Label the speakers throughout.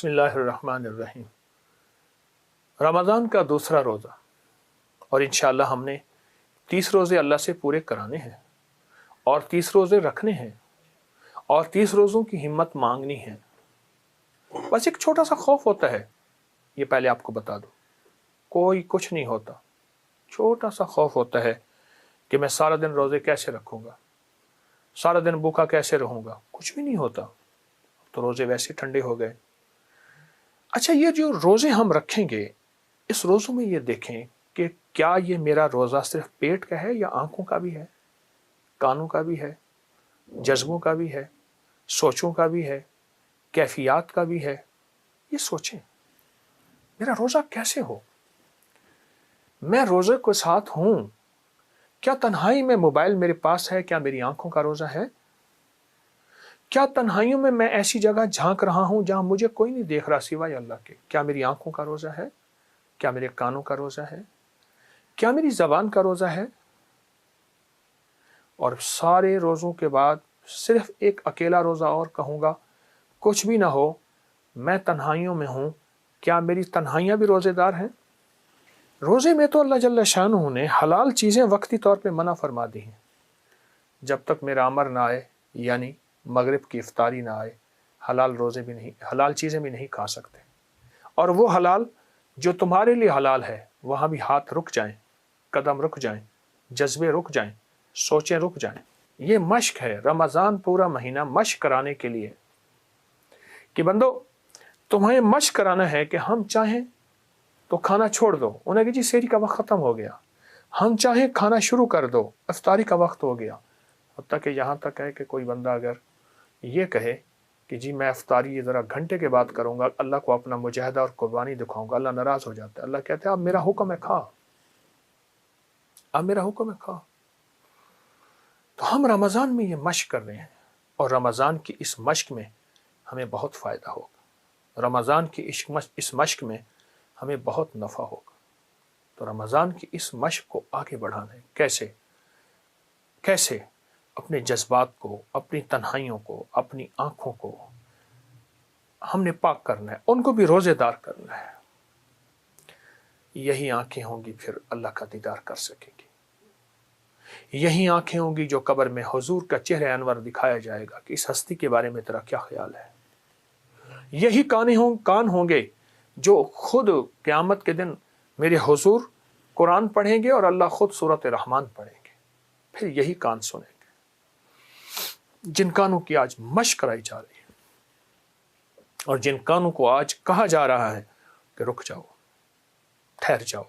Speaker 1: بسم اللہ الرحمن الرحیم۔ رمضان کا دوسرا روزہ، اور انشاءاللہ ہم نے 30 روزے اللہ سے پورے کرانے ہیں اور 30 روزے رکھنے ہیں اور 30 روزوں کی ہمت مانگنی ہے۔ بس ایک چھوٹا سا خوف ہوتا ہے، یہ پہلے آپ کو بتا دوں، کوئی کچھ نہیں ہوتا، چھوٹا سا خوف ہوتا ہے کہ میں سارا دن روزے کیسے رکھوں گا، سارا دن بھوکا کیسے رہوں گا۔ کچھ بھی نہیں ہوتا، تو روزے ویسے ٹھنڈے ہو گئے۔ اچھا، یہ جو روزے ہم رکھیں گے، اس روزوں میں یہ دیکھیں کہ کیا یہ میرا روزہ صرف پیٹ کا ہے یا آنکھوں کا بھی ہے، کانوں کا بھی ہے، جذبوں کا بھی ہے، سوچوں کا بھی ہے، کیفیات کا بھی ہے۔ یہ سوچیں میرا روزہ کیسے ہو، میں روزے کے ساتھ ہوں، کیا تنہائی میں موبائل میرے پاس ہے، کیا میری آنکھوں کا روزہ ہے؟ کیا تنہائیوں میں میں ایسی جگہ جھانک رہا ہوں جہاں مجھے کوئی نہیں دیکھ رہا سوائے اللہ کے؟ کیا میری آنکھوں کا روزہ ہے؟ کیا میرے کانوں کا روزہ ہے؟ کیا میری زبان کا روزہ ہے؟ اور سارے روزوں کے بعد صرف ایک اکیلا روزہ اور کہوں گا، کچھ بھی نہ ہو، میں تنہائیوں میں ہوں، کیا میری تنہائیاں بھی روزے دار ہیں؟ روزے میں تو اللہ جل شانہ نے حلال چیزیں وقتی طور پہ منع فرما دی ہیں، جب تک میرا امر نہ آئے، یعنی مغرب کی افطاری نہ آئے، حلال چیزیں بھی نہیں کھا سکتے۔ اور وہ حلال جو تمہارے لیے حلال ہے، وہاں بھی ہاتھ رک جائیں، قدم رک جائیں، جذبے رک جائیں، سوچیں رک جائیں۔ یہ مشق ہے، رمضان پورا مہینہ مشق کرانے کے لیے کہ بندو تمہیں مشق کرانا ہے کہ ہم چاہیں تو کھانا چھوڑ دو، انہیں کہ جی سحری کا وقت ختم ہو گیا، ہم چاہیں کھانا شروع کر دو، افطاری کا وقت ہو گیا۔ حتیٰ کہ یہاں تک ہے کہ کوئی بندہ اگر یہ کہے کہ جی میں افطاری ذرا گھنٹے کے بعد کروں گا، اللہ کو اپنا مجاہدہ اور قربانی دکھاؤں گا، اللہ ناراض ہو جاتا ہے۔ اللہ کہتے ہیں اب میرا حکم ہے کھا، اب میرا حکم ہے کھا۔ تو ہم رمضان میں یہ مشق کر رہے ہیں، اور رمضان کی اس مشق میں ہمیں بہت فائدہ ہوگا، رمضان کی اس مشق میں ہمیں بہت نفع ہوگا۔ تو رمضان کی اس مشق کو آگے بڑھانا ہے۔ کیسے؟ اپنے جذبات کو، اپنی تنہائیوں کو، اپنی آنکھوں کو ہم نے پاک کرنا ہے، ان کو بھی روزے دار کرنا ہے۔ یہی آنکھیں ہوں گی پھر اللہ کا دیدار کر سکیں گی، یہی آنکھیں ہوں گی جو قبر میں حضور کا چہرہ انور دکھایا جائے گا کہ اس ہستی کے بارے میں تیرا کیا خیال ہے۔ یہی کان ہوں گے جو خود قیامت کے دن میرے حضور قرآن پڑھیں گے اور اللہ خود سورۃ رحمان پڑھیں گے، پھر یہی کان سنیں گے جن کانوں کی آج مشق کرائی جا رہی ہے، اور جن کانوں کو آج کہا جا رہا ہے کہ رک جاؤ، ٹھہر جاؤ،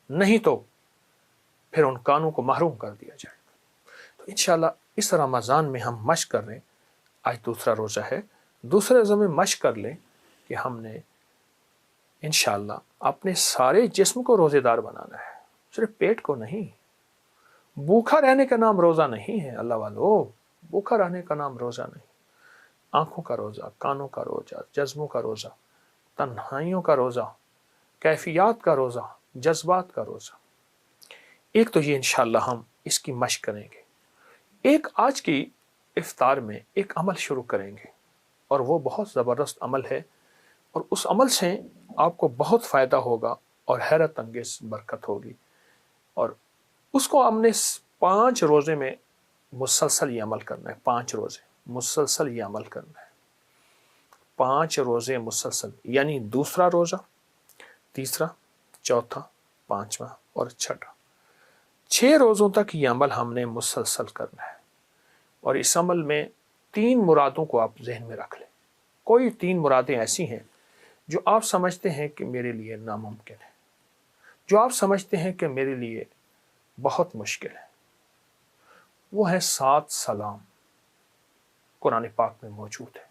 Speaker 1: نہیں تو پھر ان کانوں کو محروم کر دیا جائے گا۔ تو انشاءاللہ اس رمضان میں ہم مشق کر رہے ہیں، آج دوسرا روزہ ہے، دوسرے روزے میں مشق کر لیں کہ ہم نے انشاءاللہ اپنے سارے جسم کو روزے دار بنانا ہے، صرف پیٹ کو نہیں۔ بھوکا رہنے کا نام روزہ نہیں ہے اللہ والو، بھوکا رہنے کا نام روزہ نہیں۔ آنکھوں کا روزہ، کانوں کا روزہ، جذبوں کا روزہ، تنہائیوں کا روزہ، کیفیات کا روزہ، جذبات کا روزہ۔ ایک تو یہ انشاءاللہ ہم اس کی مشق کریں گے۔ ایک آج کی افطار میں ایک عمل شروع کریں گے، اور وہ بہت زبردست عمل ہے، اور اس عمل سے آپ کو بہت فائدہ ہوگا اور حیرت انگیز برکت ہوگی۔ اور اس کو ہم نے 5 روزے میں مسلسل یہ عمل کرنا ہے، 5 روزے مسلسل یہ عمل کرنا ہے، 5 روزے مسلسل، یعنی دوسرا روزہ، تیسرا، چوتھا، 5واں اور 6واں، 6 روزوں تک یہ عمل ہم نے مسلسل کرنا ہے۔ اور اس عمل میں 3 مرادوں کو آپ ذہن میں رکھ لیں۔ کوئی 3 مرادیں ایسی ہیں جو آپ سمجھتے ہیں کہ میرے لیے ناممکن ہے، جو آپ سمجھتے ہیں کہ میرے لیے بہت مشکل ہے۔ وہ ہے 7 سلام، قرآن پاک میں موجود ہے۔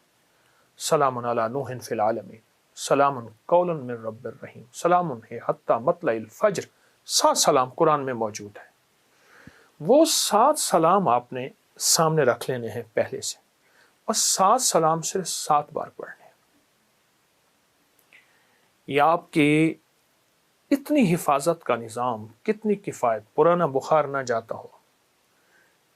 Speaker 1: سلام علی نوح فی العالمین، سلام قولا من رب الرحیم، سلام ہے حتی مطلع الفجر۔ 7 سلام قرآن میں موجود ہے۔ وہ 7 سلام آپ نے سامنے رکھ لینے ہیں پہلے سے، اور 7 سلام صرف 7 بار پڑھنے ہیں۔ یہ آپ کی اتنی حفاظت کا نظام، کتنی کفایت، پرانا بخار نہ جاتا ہو،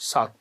Speaker 1: 7